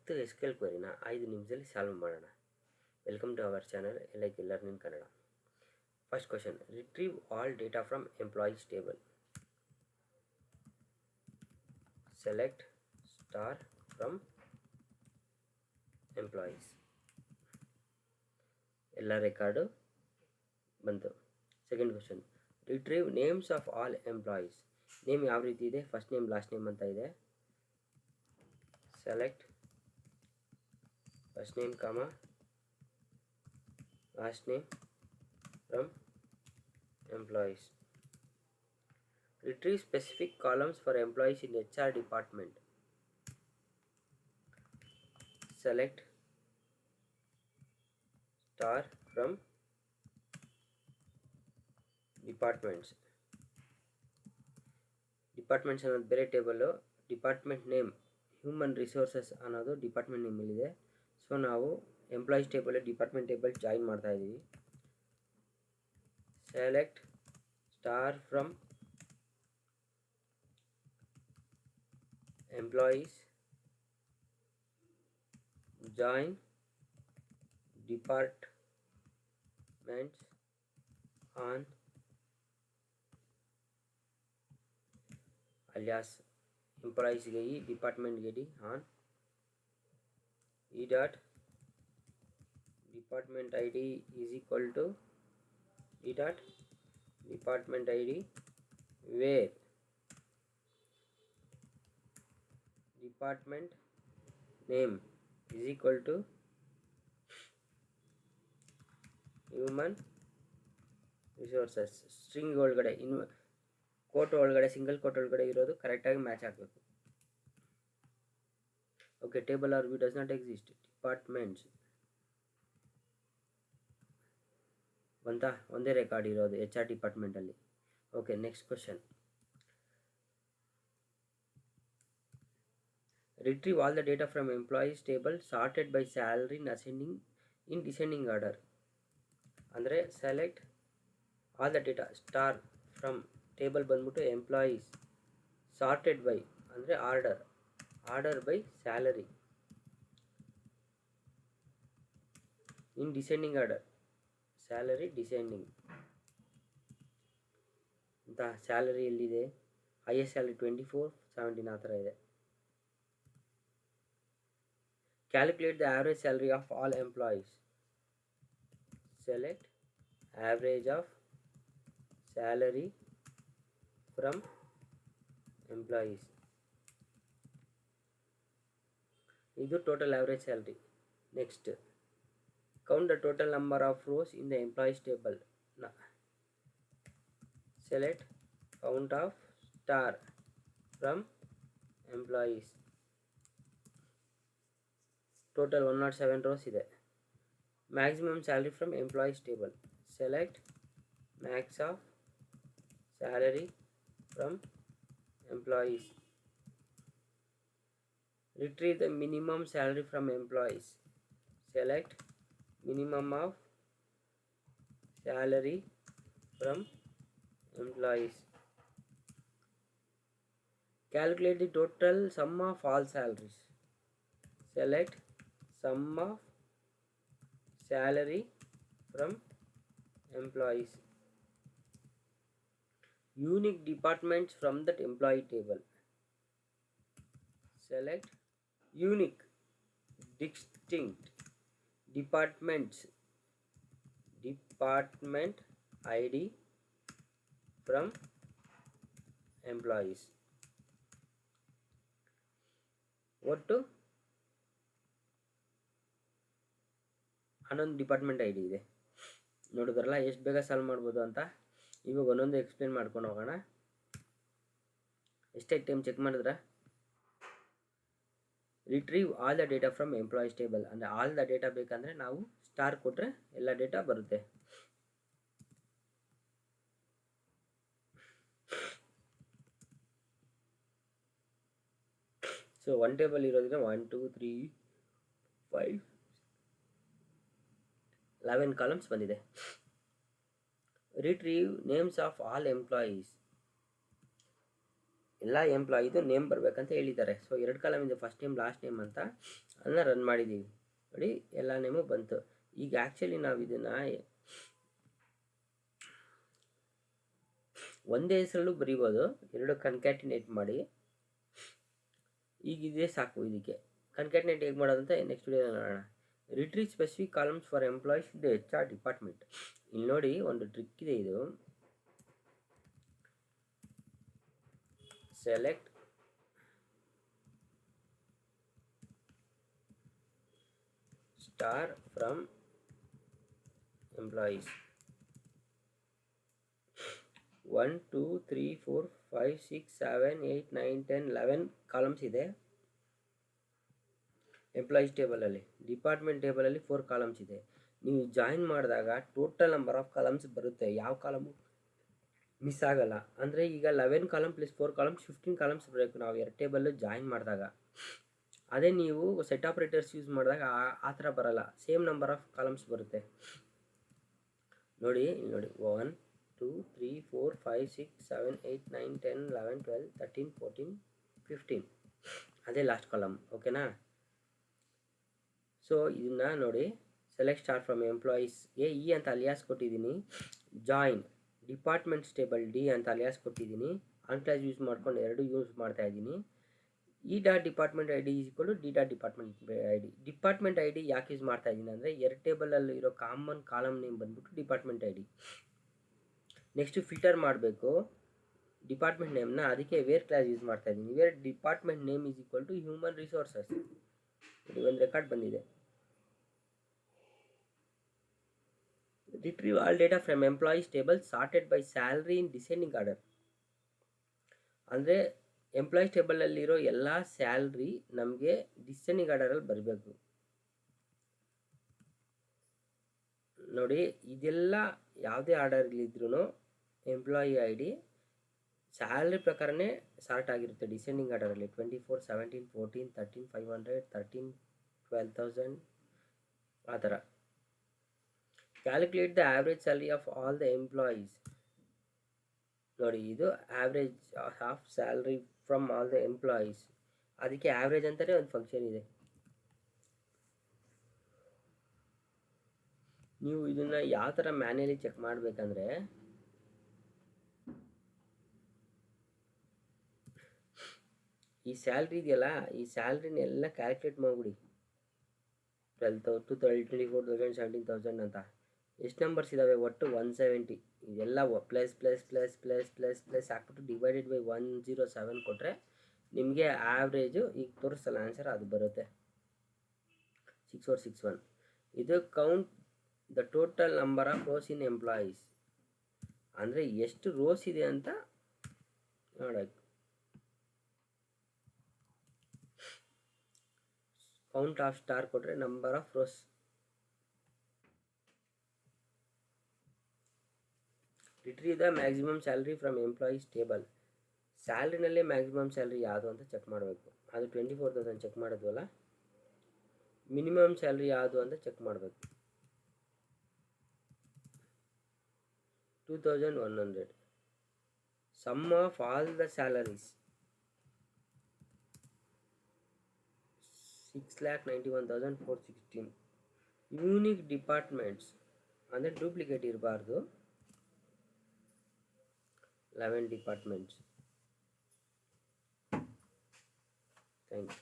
10 SQL ಕ್ವೆರಿನ 5 ನಿಮಿಷದಲ್ಲಿ solve ಮಾಡೋಣ. Welcome to our channel LIK learning Kannada. First question, retrieve all data from employees table. Select star from employees. ಎಲ್ಲ record ಬಂತು. Second question, retrieve names of all employees. Name ಯಾವ ರೀತಿ ಇದೆ? First name last name ಅಂತ ಇದೆ. Select first name comma last name from employees. Retrieve specific columns for employees in HR department. Select star from departments. Departments ಅನ್ನೋದು ಬೇರೆ table. Department name human resources ಅನ್ನೋದು department ನೇಮಲ್ಲಿದೆ. So ನಾವು employees table department table join ಮಾಡ್ತಾ ಇದ್ದೀವಿ. Select star from employees, join departments on alias ಎಂಪ್ಲಾಯೀಸ್ಗೆ E, ಡಿಪಾರ್ಟ್ಮೆಂಟ್ಗೆ D, on E dot department I D is equal to E dot department I D where department name is equal to human resources. String ಒಳಗಡೆ quote ಒಳಗಡೆ single quote ಒಳಗಡೆ ಇರೋದು ಕರೆಕ್ಟಾಗಿ match ಆಗಬೇಕು. Okay, table are V does not exist. Departments ಬಂತಾ? ಒಂದೇ record ಇರೋದು HR ಡಿಪಾರ್ಟ್ಮೆಂಟಲ್ಲಿ. Okay, next question, retrieve all the data from employees table sorted by salary in descending order. ಅಂದರೆ select all the data star from table ಬಂದ್ಬಿಟ್ಟು employees, sorted by ಅಂದರೆ order by salary in descending order, salary descending ಅಂತ. Salary ಎಲ್ಲಿದೆ? Highest salary 24,17 ಆ ಥರ ಇದೆ. Calculate the average salary of all employees. Select average of salary from employees. ಇದು total average salary. Next, count the total number of rows in the employees table. Select count of star from employees. Total 107 rows ಇದೆ. Maximum salary from employees table. Select max of salary from employees. Retrieve the minimum salary from employees. Select minimum of salary from employees. Calculate the total sum of all salaries. Select sum of salary from employees. Unique departments from that employee table. Select unique distinct department ID from employees. ಒಟ್ಟು 11 department I D ಇದೆ. ನೋಡಿದ್ರಲ್ಲ ಎಷ್ಟು ಬೇಗ solve ಮಾಡ್ಬೋದು ಅಂತ. ಇವಾಗ ಒಂದೊಂದು explain ಮಾಡ್ಕೊಂಡು ಹೋಗೋಣ. ಎಷ್ಟೇ ಟೈಮ್ ಚೆಕ್ ಮಾಡಿದ್ರೆ retrieve all the data from employees table ಅಂದರೆ ಆಲ್ ದ ಡೇಟಾ ಬೇಕಂದರೆ ನಾವು ಸ್ಟಾರ್ ಕೊಟ್ಟರೆ ಎಲ್ಲ ಡೇಟಾ ಬರುತ್ತೆ. ಸೊ ಒನ್ ಟೇಬಲ್ ಇರೋದ್ರಿಂದ 1 2 3 5 11 ಕಾಲಮ್ಸ್ ಬಂದಿದೆ. Retrieve names of all employees. ಎಲ್ಲ ಎಂಪ್ಲಾಯಿದು ನೇಮ್ ಬರಬೇಕಂತ ಹೇಳಿದ್ದಾರೆ. ಸೊ 2 ಕಾಲಮ್ ಇದೆ, ಫಸ್ಟ್ ನೇಮ್ ಲಾಸ್ಟ್ ನೇಮ್ ಅಂತ. ಅದನ್ನ ರನ್ ಮಾಡಿದ್ದೀವಿ ನೋಡಿ, ಎಲ್ಲ ನೇಮು ಬಂತು. ಈಗ ಆ್ಯಕ್ಚುಲಿ ನಾವು ಇದನ್ನು ಒಂದೇ ಹೆಸರಲ್ಲೂ ಬರೀಬೋದು, 2 ಕನ್ಕ್ಯಾಟಿನೇಟ್ ಮಾಡಿ. ಈಗ ಇದೇ ಸಾಕು. ಇದಕ್ಕೆ ಕನ್ಕ್ಯಾಟಿನೇಟ್ ಹೇಗೆ ಮಾಡೋದಂತ ನೆಕ್ಸ್ಟ್ ವಿಡಿಯೋ ನೋಡೋಣ. Retrieve specific columns for employees ಇದು HR ಡಿಪಾರ್ಟ್ಮೆಂಟ್. ಇಲ್ಲಿ ನೋಡಿ ಒಂದು ಟ್ರಿಕ್ ಇದೆ. ಇದು select star from employees. 1 2 3 4 5 6 7 8 9 10 11 columns ಇದೆ ಎಂಪ್ಲಾಯೀಸ್ ಟೇಬಲಲ್ಲಿ. ಡಿಪಾರ್ಟ್ಮೆಂಟ್ ಟೇಬಲಲ್ಲಿ 4 ಕಾಲಮ್ಸ್ ಇದೆ. ನೀವು ಜಾಯಿನ್ ಮಾಡಿದಾಗ ಟೋಟಲ್ ನಂಬರ್ ಆಫ್ ಕಾಲಮ್ಸ್ ಬರುತ್ತೆ, ಯಾವ ಕಾಲಮು ಮಿಸ್ ಆಗಲ್ಲ. ಅಂದರೆ ಈಗ 11 ಕಾಲಮ್ ಪ್ಲಸ್ 4 ಕಾಲಮ್ಸ್ 15 ಕಾಲಮ್ಸ್ ಬರಬೇಕು ನಾವು 2 ಟೇಬಲ್ಲು ಜಾಯಿನ್ ಮಾಡಿದಾಗ. ಅದೇ ನೀವು ಸೆಟ್ ಆಪ್ರೇಟರ್ಸ್ ಯೂಸ್ ಮಾಡಿದಾಗ ಆ ಥರ ಬರಲ್ಲ, ಸೇಮ್ ನಂಬರ್ ಆಫ್ ಕಾಲಮ್ಸ್ ಬರುತ್ತೆ. ನೋಡಿ 1 2 3 4 5 6 7 8 9 10 11 12 13 14 15 ಅದೇ ಲಾಸ್ಟ್ ಕಾಲಮ್. ಓಕೆನಾ? ಸೊ ಇದನ್ನು ನೋಡಿ, ಸೆಲೆಕ್ಟ್ ಸ್ಟಾರ್ ಫ್ರಮ್ ಎಂಪ್ಲಾಯೀಸ್ಗೆ ಇ ಅಂತ ಅಲಿಯಾಸ್ ಕೊಟ್ಟಿದ್ದೀನಿ. ಜಾಯಿನ್ ಡಿಪಾರ್ಟ್ಮೆಂಟ್ಸ್ ಟೇಬಲ್ ಡಿ ಅಂತ ಅಲಿಯಾಸ್ ಕೊಟ್ಟಿದ್ದೀನಿ. ಆನ್ಕ್ಲಾಸ್ ಯೂಸ್ ಮಾಡ್ಕೊಂಡು 2 ಯೂಸ್ ಮಾಡ್ತಾ ಇದ್ದೀನಿ. E dot department I D is equal to D dot department I D. Department I D ಯಾಕೆ ಯೂಸ್ ಮಾಡ್ತಾ ಇದ್ದೀನಿ ಅಂದರೆ 2 ಟೇಬಲಲ್ಲಿ ಇರೋ ಕಾಮನ್ ಕಾಲಮ್ ನೇಮ್ ಬಂದ್ಬಿಟ್ಟು department I D. Next filter ಮಾಡಬೇಕು ಡಿಪಾರ್ಟ್ಮೆಂಟ್ ನೇಮ್ನ, ಅದಕ್ಕೆ ವೇರ್ ಕ್ಲಾಸ್ ಯೂಸ್ ಮಾಡ್ತಾ ಇದ್ದೀನಿ. Where department name is equal to human resources. ಒಂದು ರೆಕಾರ್ಡ್ ಬಂದಿದೆ. Retrieve all data from employees table sorted by salary in descending order. ಅಂದರೆ employees ಟೇಬಲಲ್ಲಿರೋ ಎಲ್ಲ ಸ್ಯಾಲ್ರಿ ನಮಗೆ ಡಿಸೆಂಡಿಂಗ್ ಆರ್ಡರಲ್ಲಿ ಬರಬೇಕು. ನೋಡಿ, ಇದೆಲ್ಲ ಯಾವುದೇ ಆರ್ಡರ್ಲಿದ್ರೂ ಎಂಪ್ಲಾಯಿ ಐ ಡಿ ಸ್ಯಾಲ್ರಿ ಪ್ರಕಾರನೇ ಸಾರ್ಟ್ ಆಗಿರುತ್ತೆ ಡಿಸೆಂಡಿಂಗ್ ಆರ್ಡರಲ್ಲಿ. 24 17 14 13 500 13 12,000 ಆ ಥರ. Calculate the average salary of all the employees. ನೋಡಿ, ಇದು average of salary from all the employees. ಅದಕ್ಕೆ ಆವ್ರೇಜ್ ಅಂತಲೇ ಒಂದು ಫಂಕ್ಷನ್ ಇದೆ. ನೀವು ಇದನ್ನು ಯಾವ ಥರ ಮ್ಯಾನ್ಯಲಿ ಚೆಕ್ ಮಾಡಬೇಕಂದ್ರೆ, ಈ ಸ್ಯಾಲ್ರಿ ಇದೆಯಲ್ಲ, ಈ ಸ್ಯಾಲ್ರಿನೆಲ್ಲ ಕ್ಯಾಲ್ಕುಲೇಟ್ ಮಾಡಿಬಿಡಿ. 12,000 24,000 17,000 ಅಂತ ಎಷ್ಟು ನಂಬರ್ಸ್ ಇದ್ದಾವೆ ಒಟ್ಟು 170. ಇದೆಲ್ಲ plus plus plus plus plus plus ಹಾಕ್ಬಿಟ್ಟು ಡಿವೈಡೆಡ್ ಬೈ 107 ಕೊಟ್ಟರೆ ನಿಮಗೆ ಆವ್ರೇಜು ಈಗ ತೋರಿಸಲ್ಲ ಆನ್ಸರ್, ಅದು ಬರುತ್ತೆ 6461. ಇದು count the total number of rows in employees, ಅಂದರೆ ಎಷ್ಟು ರೋಸ್ ಇದೆ ಅಂತ ನೋಡೋದು. ಕೌಂಟ್ ಆಫ್ ಸ್ಟಾರ್ ಕೊಟ್ಟರೆ number of rows. Retrieve the maximum salary from employees table. ಸ್ಯಾಲ್ರಿನಲ್ಲೇ ಮ್ಯಾಕ್ಸಿಮಮ್ ಸ್ಯಾಲ್ರಿ ಯಾವುದು ಅಂತ ಚೆಕ್ ಮಾಡಬೇಕು. ಅದು 24,000 ಚೆಕ್ ಮಾಡಿದ್ವಲ್ಲ. ಮಿನಿಮಮ್ ಸ್ಯಾಲ್ರಿ ಯಾವುದು ಅಂತ ಚೆಕ್ ಮಾಡಬೇಕು. 2,100. Sum of all the salaries 6,91,416. Unique departments ಅಂದರೆ ಡೂಪ್ಲಿಕೇಟ್ ಇರಬಾರ್ದು, 11 ಡಿಪಾರ್ಟ್ಮೆಂಟ್ಸ್. Thank you.